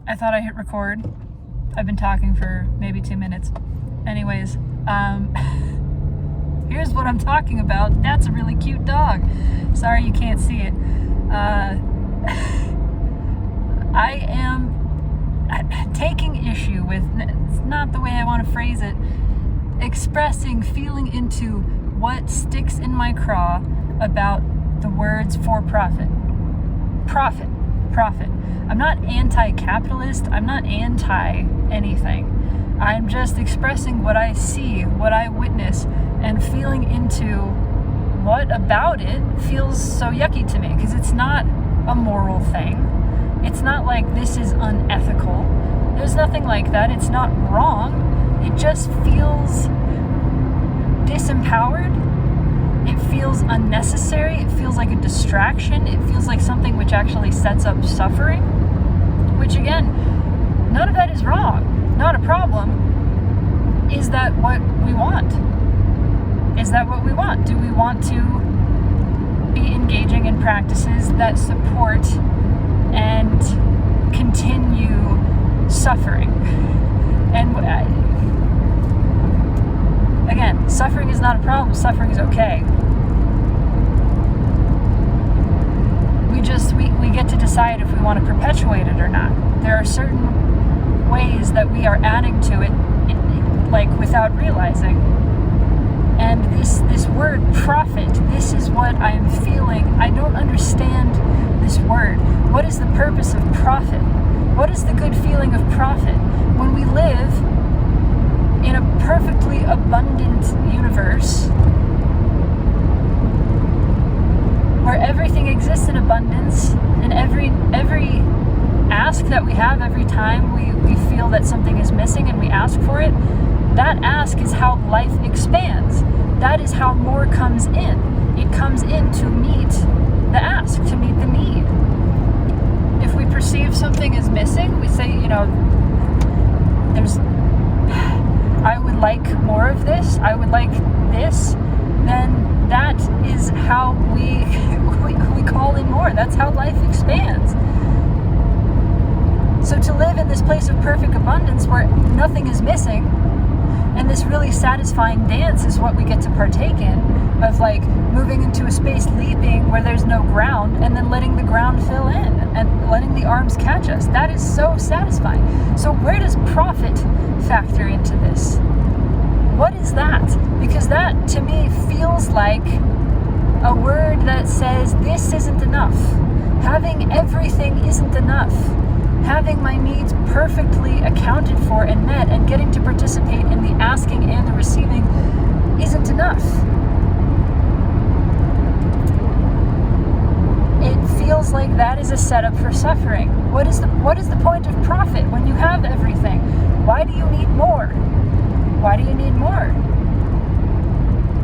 I thought I hit record. I've been talking for maybe 2 minutes. Anyways, here's what I'm talking about. That's a really cute dog. Sorry you can't see it. I am taking issue with, it's not the way I want to phrase it, expressing, feeling into what sticks in my craw about the words for profit. Profit. I'm not anti-capitalist. I'm not anti-anything. I'm just expressing what I see, what I witness, and feeling into what about it feels so yucky to me, because it's not a moral thing. It's not like this is unethical. There's nothing like that. It's not wrong. It just feels disempowered. It feels unnecessary. It feels like a distraction. It feels like something which actually sets up suffering, which again, none of that is wrong. Not a problem. Is that what we want? Is that what we want? Do we want to be engaging in practices that support and continue suffering? And again, suffering is not a problem. Suffering is okay. We get to decide if we want to perpetuate it or not. There are certain ways that we are adding to it, like without realizing. And this word profit, this is what I'm feeling. I don't understand this word. What is the purpose of profit? What is the good feeling of profit? When we live in a perfectly abundant universe where everything exists in abundance, and every ask that we have, every time we feel that something is missing and we ask for it, that ask is how life expands. That is how more comes in. It comes in to meet the ask, to meet the need. If we perceive something is missing, we say, I would like more of this, I would like this, then that is how we call in more. That's how life expands. So to live in this place of perfect abundance where nothing is missing, and this really satisfying dance is what we get to partake in, of like moving into a space, leaping where there's no ground, and then letting the ground fill in and letting the arms catch us. That is so satisfying. So where does profit factor into this? What is that? Because that to me feels like a word that says this isn't enough. Having everything isn't enough. Having my needs perfectly accounted for and met and getting to participate in the asking and the receiving isn't enough. It feels like that is a setup for suffering. What is the point of profit when you have everything? Why do you need more? Why do you need more?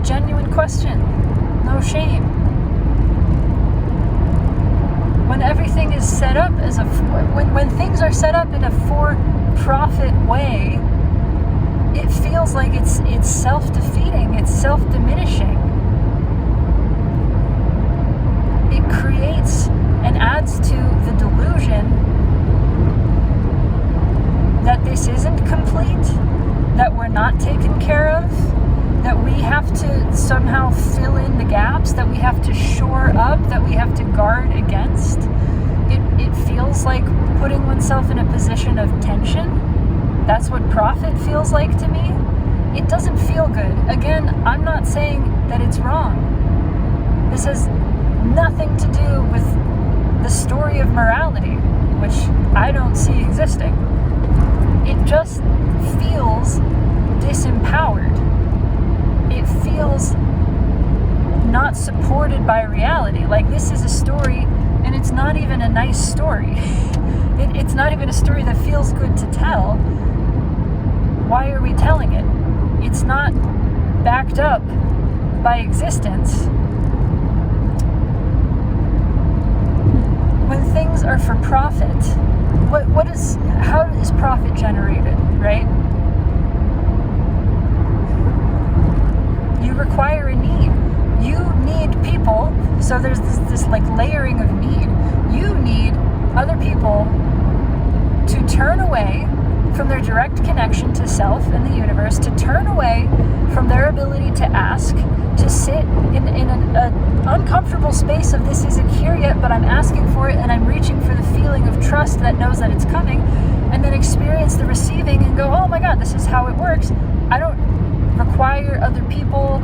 Genuine question. No shame. When everything is set up as when things are set up in a for-profit way, it feels like it's self-defeating, it's self-diminishing. It creates and adds to the delusion that this isn't complete, that we're not taken care of, that we have to somehow fill in the gaps, that we have to shore up, that we have to guard against. It feels like putting oneself in a position of tension. That's what profit feels like to me. It doesn't feel good. Again, I'm not saying that it's wrong. This has nothing to do with the story of morality, which I don't see existing. It just feels disempowered. It feels not supported by reality. Like this is a story, and it's not even a nice story. It's not even a story that feels good to tell. Why are we telling it? It's not backed up by existence. When things are for profit, how is profit generated, right? You require a need. You need people, so there's this like layering of need. You need other people to turn away from their direct connection to self and the universe, to turn away from their ability to ask, to sit in an uncomfortable space of this isn't here yet, but I'm asking for it and I'm reaching for the feeling of trust that knows that it's coming, and then experience the receiving and go, oh my God, this is how it works. I don't require other people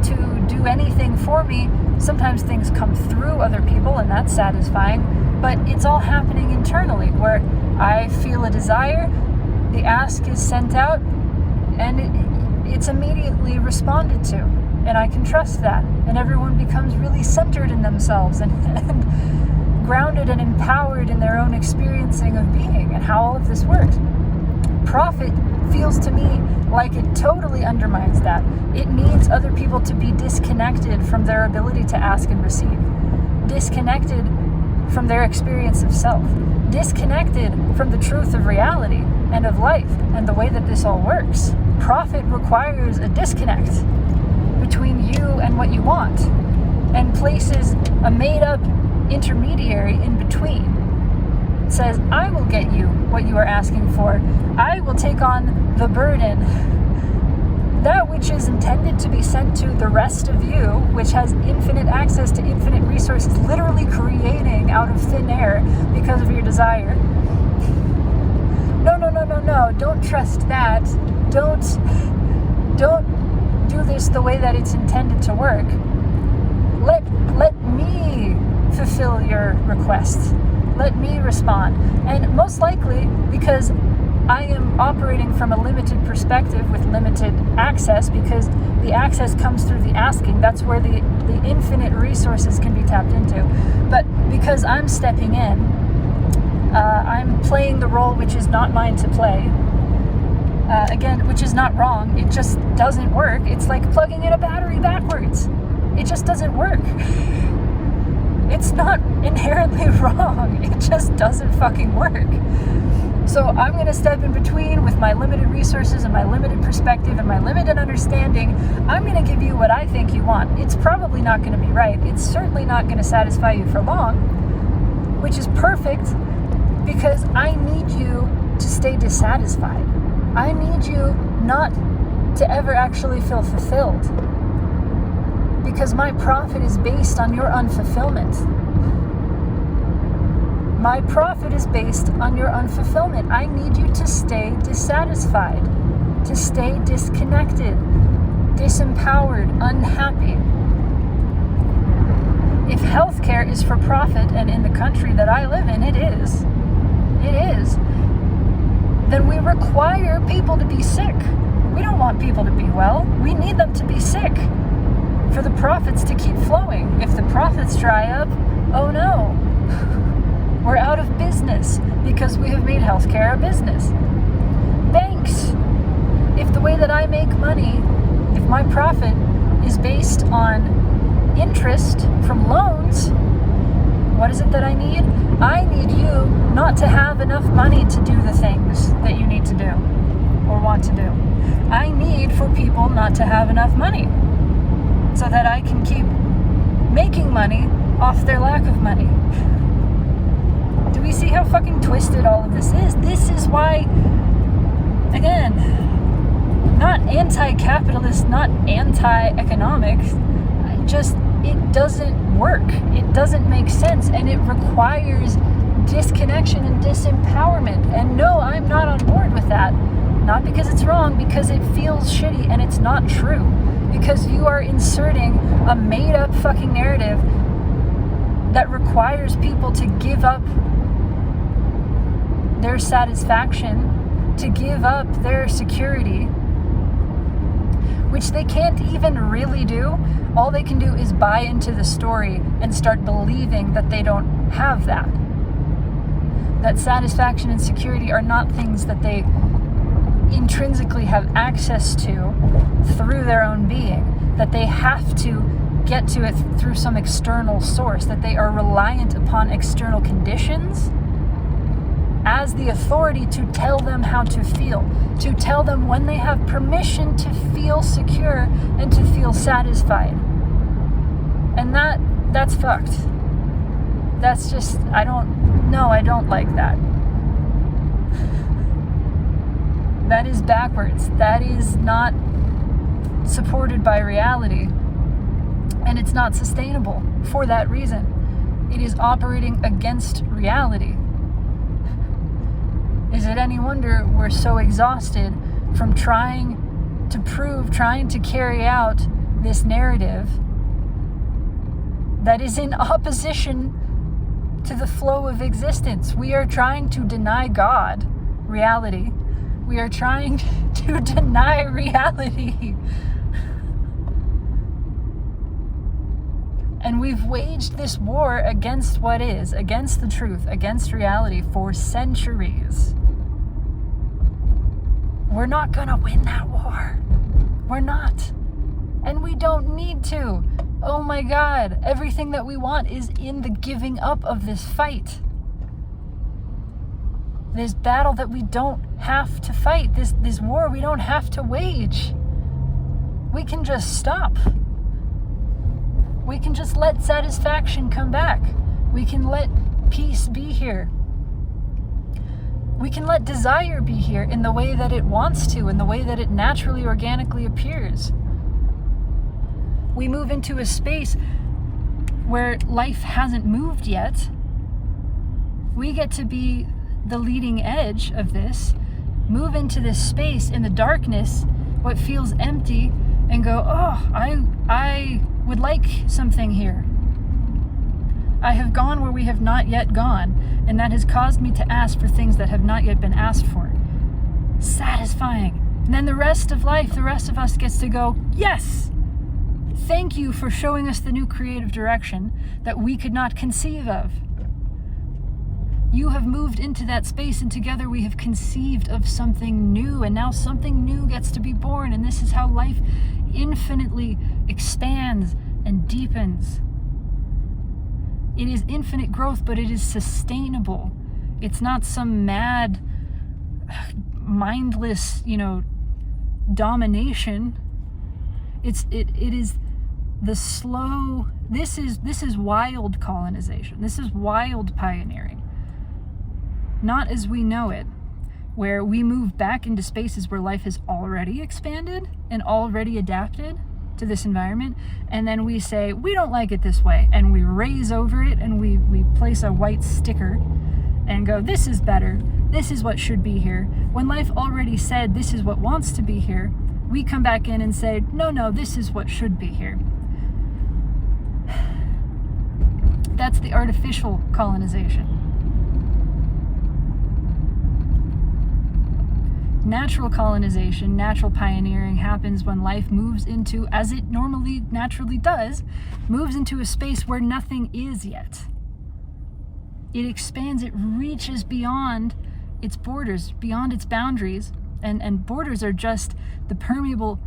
to do anything for me. Sometimes things come through other people and that's satisfying, but it's all happening internally where I feel a desire, the ask is sent out, and it's immediately responded to, and I can trust that, and everyone becomes really centered in themselves and grounded and empowered in their own experiencing of being and how all of this works. Profit feels to me like it totally undermines that. It needs other people to be disconnected from their ability to ask and receive, disconnected from their experience of self, disconnected from the truth of reality and of life and the way that this all works. Profit requires a disconnect between you and what you want, and places a made-up intermediary in between. It says, I will get you what you are asking for. I will take on the burden. That which is intended to be sent to the rest of you, which has infinite access to infinite resources, literally creating out of thin air because of your desire. No, don't trust that. Don't do this the way that it's intended to work. Let me fulfill your request. Let me respond. And most likely, because I am operating from a limited perspective with limited access, because the access comes through the asking. That's where the infinite resources can be tapped into. But because I'm stepping in, I'm playing the role which is not mine to play. Again, which is not wrong. It just doesn't work. It's like plugging in a battery backwards. It just doesn't work. It's not inherently wrong. It just doesn't fucking work. So I'm going to step in between with my limited resources and my limited perspective and my limited understanding. I'm going to give you what I think you want. It's probably not going to be right. It's certainly not going to satisfy you for long, which is perfect because I need you to stay dissatisfied. I need you not to ever actually feel fulfilled, because my profit is based on your unfulfillment. My profit is based on your unfulfillment. I need you to stay dissatisfied, to stay disconnected, disempowered, unhappy. If healthcare is for profit, and in the country that I live in, it is, then we require people to be sick. We don't want people to be well. We need them to be sick for the profits to keep flowing. If the profits dry up, oh no. We're out of business because we have made healthcare a business. Banks. If the way that I make money, if my profit is based on interest from loans, what is it that I need? I need you not to have enough money to do the things that you need to do or want to do. I need for people not to have enough money so that I can keep making money off their lack of money. Do we see how fucking twisted all of this is? This is why, again, not anti-capitalist, not anti-economic, just it doesn't work. It doesn't make sense, and it requires disconnection and disempowerment. And no, I'm not on board with that. Not because it's wrong, because it feels shitty and it's not true. Because you are inserting a made-up fucking narrative that requires people to give up their satisfaction, to give up their security, which they can't even really do. All they can do is buy into the story and start believing that they don't have that. That satisfaction and security are not things that they intrinsically have access to through their own being, that they have to get to it through some external source, that they are reliant upon external conditions as the authority to tell them how to feel, to tell them when they have permission to feel secure and to feel satisfied. And that's fucked. That's just, I don't like that. That is backwards. That is not supported by reality. And it's not sustainable for that reason. It is operating against reality. Is it any wonder we're so exhausted from trying to carry out this narrative that is in opposition to the flow of existence? We are trying to deny God reality. We are trying to deny reality. And we've waged this war against what is, against the truth, against reality for centuries. We're not gonna win that war. We're not. And we don't need to. Oh my God, everything that we want is in the giving up of this fight. This battle that we don't have to fight, this war we don't have to wage. We can just stop. We can just let satisfaction come back. We can let peace be here. We can let desire be here in the way that it wants to, in the way that it naturally, organically appears. We move into a space where life hasn't moved yet. We get to be the leading edge of this, move into this space in the darkness, what feels empty, and go, oh, I would like something here. I have gone where we have not yet gone, and that has caused me to ask for things that have not yet been asked for. Satisfying. And then the rest of life, the rest of us gets to go, yes! Thank you for showing us the new creative direction that we could not conceive of. You have moved into that space, and together we have conceived of something new, and now something new gets to be born, and this is how life infinitely expands and deepens. It is infinite growth, but it is sustainable. It's not some mad, mindless, domination. It is the slow. This is wild colonization. This is wild pioneering. Not as we know it, where we move back into spaces where life has already expanded and already adapted to this environment, and then we say, we don't like it this way, and we raise over it, and we place a white sticker and go, this is better, this is what should be here. When life already said this is what wants to be here, we come back in and say, no, this is what should be here. That's the artificial colonization. Natural colonization, natural pioneering happens when life moves into, as it normally, naturally does, moves into a space where nothing is yet. It expands, it reaches beyond its borders, beyond its boundaries, and borders are just the permeable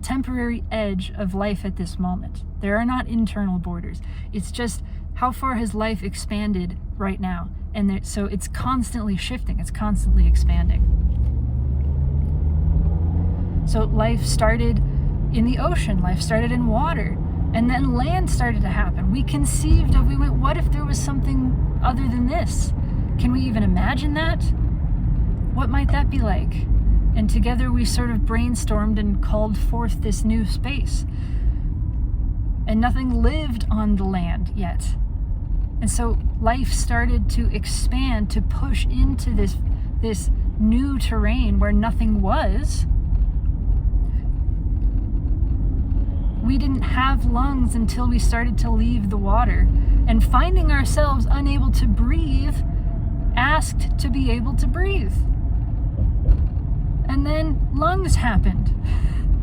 temporary edge of life at this moment. There are not internal borders. It's just how far has life expanded right now? And so it's constantly shifting, it's constantly expanding. So life started in the ocean, life started in water, and then land started to happen. We went, what if there was something other than this? Can we even imagine that? What might that be like? And together we sort of brainstormed and called forth this new space. And nothing lived on the land yet. And so life started to expand, to push into this new terrain where nothing was. We didn't have lungs until we started to leave the water. And finding ourselves unable to breathe, asked to be able to breathe. And then lungs happened.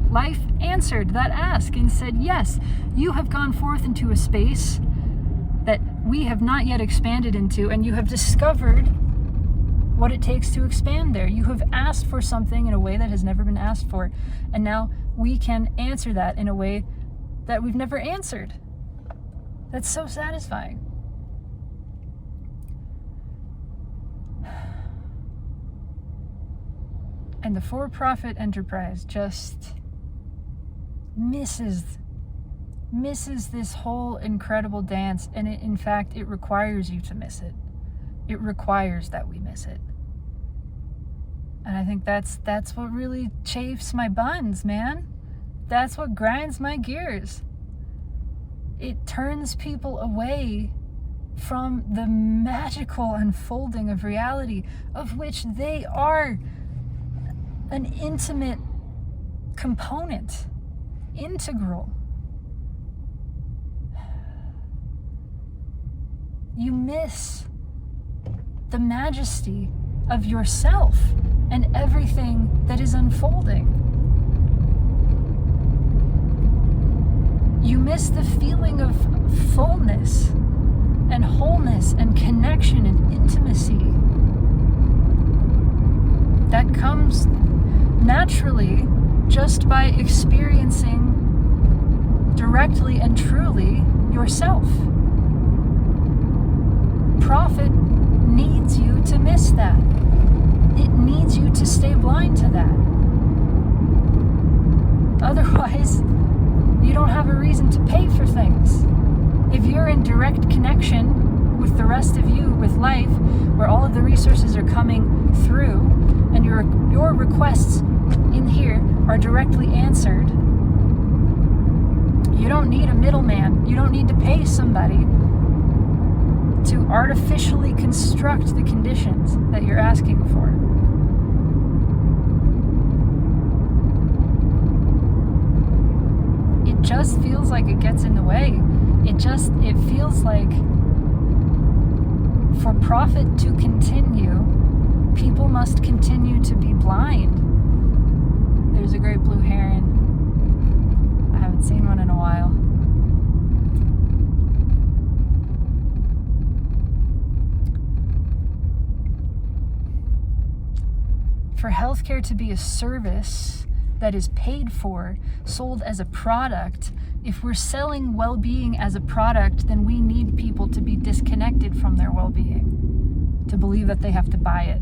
Life answered that ask and said, yes, you have gone forth into a space that we have not yet expanded into, and you have discovered what it takes to expand there. You have asked for something in a way that has never been asked for, and now we can answer that in a way that we've never answered. That's so satisfying. And the for-profit enterprise just misses this whole incredible dance, and in fact, it requires you to miss it. It requires that we miss it. And I think that's what really chafes my buns, man. That's what grinds my gears. It turns people away from the magical unfolding of reality, of which they are an intimate component, integral. You miss the majesty of yourself and everything that is unfolding. You miss the feeling of fullness and wholeness and connection and intimacy that comes naturally just by experiencing directly and truly yourself. Profit needs you to miss that. It needs you to stay blind to that. Otherwise, you don't have a reason to pay for things. If you're in direct connection with the rest of you, with life, where all of the resources are coming through, and your requests in here are directly answered, you don't need a middleman. You don't need to pay somebody to artificially construct the conditions that you're asking for. It just feels like it gets in the way. It feels like for profit to continue, people must continue to be blind. There's a great blue heron. I haven't seen one in a while. For healthcare to be a service that is paid for, sold as a product, if we're selling well-being as a product, then we need people to be disconnected from their well-being, to believe that they have to buy it.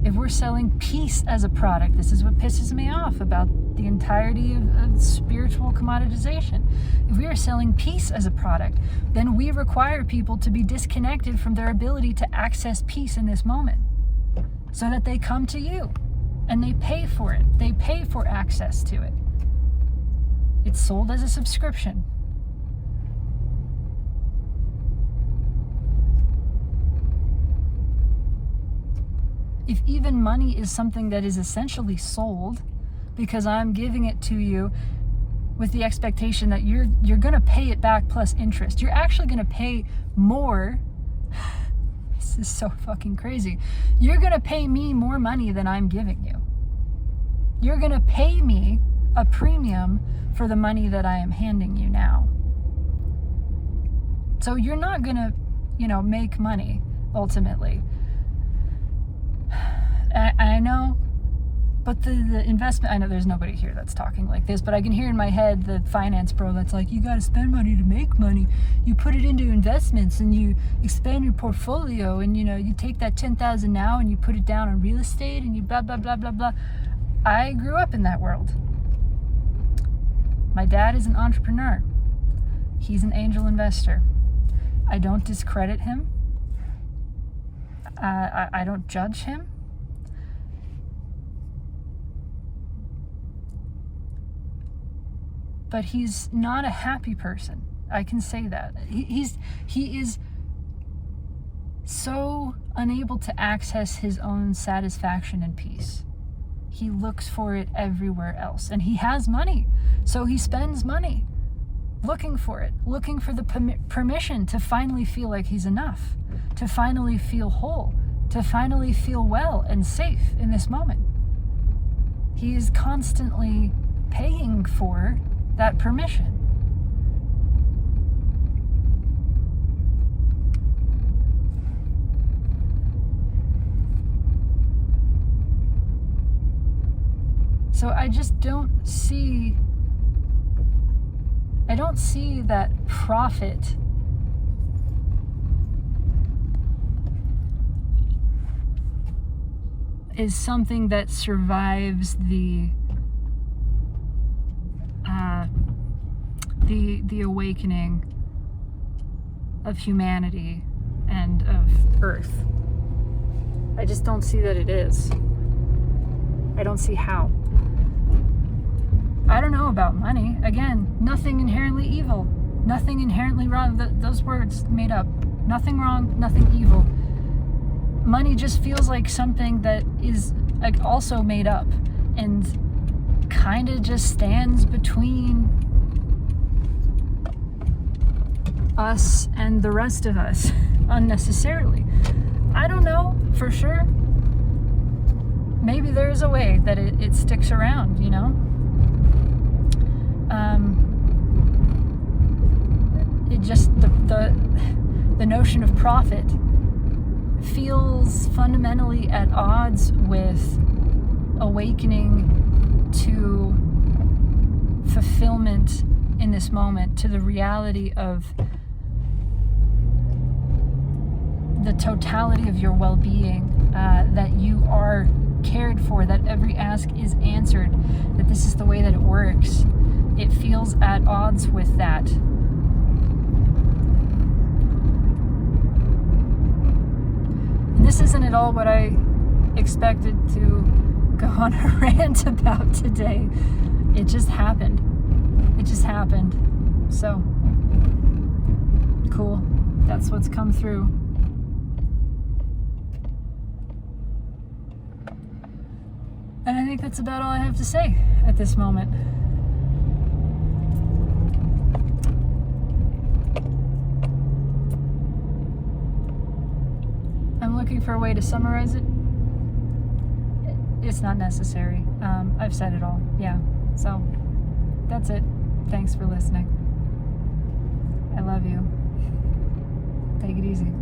If we're selling peace as a product, this is what pisses me off about the entirety of spiritual commoditization. If we are selling peace as a product, then we require people to be disconnected from their ability to access peace in this moment, so that they come to you and they pay for it. They pay for access to it. It's sold as a subscription. If even money is something that is essentially sold, because I'm giving it to you with the expectation that you're going to pay it back plus interest. You're actually going to pay more. This is so fucking crazy. You're going to pay me more money than I'm giving you. You're going to pay me a premium for the money that I am handing you now. So you're not going to, make money ultimately. I know, but the investment, I know there's nobody here that's talking like this, but I can hear in my head the finance bro that's like, you got to spend money to make money. You put it into investments and you expand your portfolio, and you take that 10,000 now and you put it down on real estate and you blah, blah, blah, blah, blah. I grew up in that world. My dad is an entrepreneur. He's an angel investor. I don't discredit him. I don't judge him. But he's not a happy person. I can say that. He is so unable to access his own satisfaction and peace. He looks for it everywhere else. And he has money, so he spends money looking for it, looking for the permission to finally feel like he's enough, to finally feel whole, to finally feel well and safe in this moment. He is constantly paying for that permission. So I just don't see that profit is something that survives the awakening of humanity and of Earth. I just don't see that it is. I don't see how. I don't know about money. Again, nothing inherently evil. Nothing inherently wrong. Those words made up. Nothing wrong, nothing evil. Money just feels like something that is like also made up and kind of just stands between us and the rest of us unnecessarily. I don't know for sure. Maybe there's a way that it sticks around, you know? It just, the notion of profit feels fundamentally at odds with awakening to fulfillment in this moment, to the reality of the totality of your well-being, that you are cared for, that every ask is answered, that this is the way that it works. It feels at odds with that. This isn't at all what I expected to go on a rant about today. It just happened. It just happened. So, cool. That's what's come through. And I think that's about all I have to say at this moment. I'm looking for a way to summarize it. It's not necessary. I've said it all. Yeah. So, that's it. Thanks for listening. I love you. Take it easy.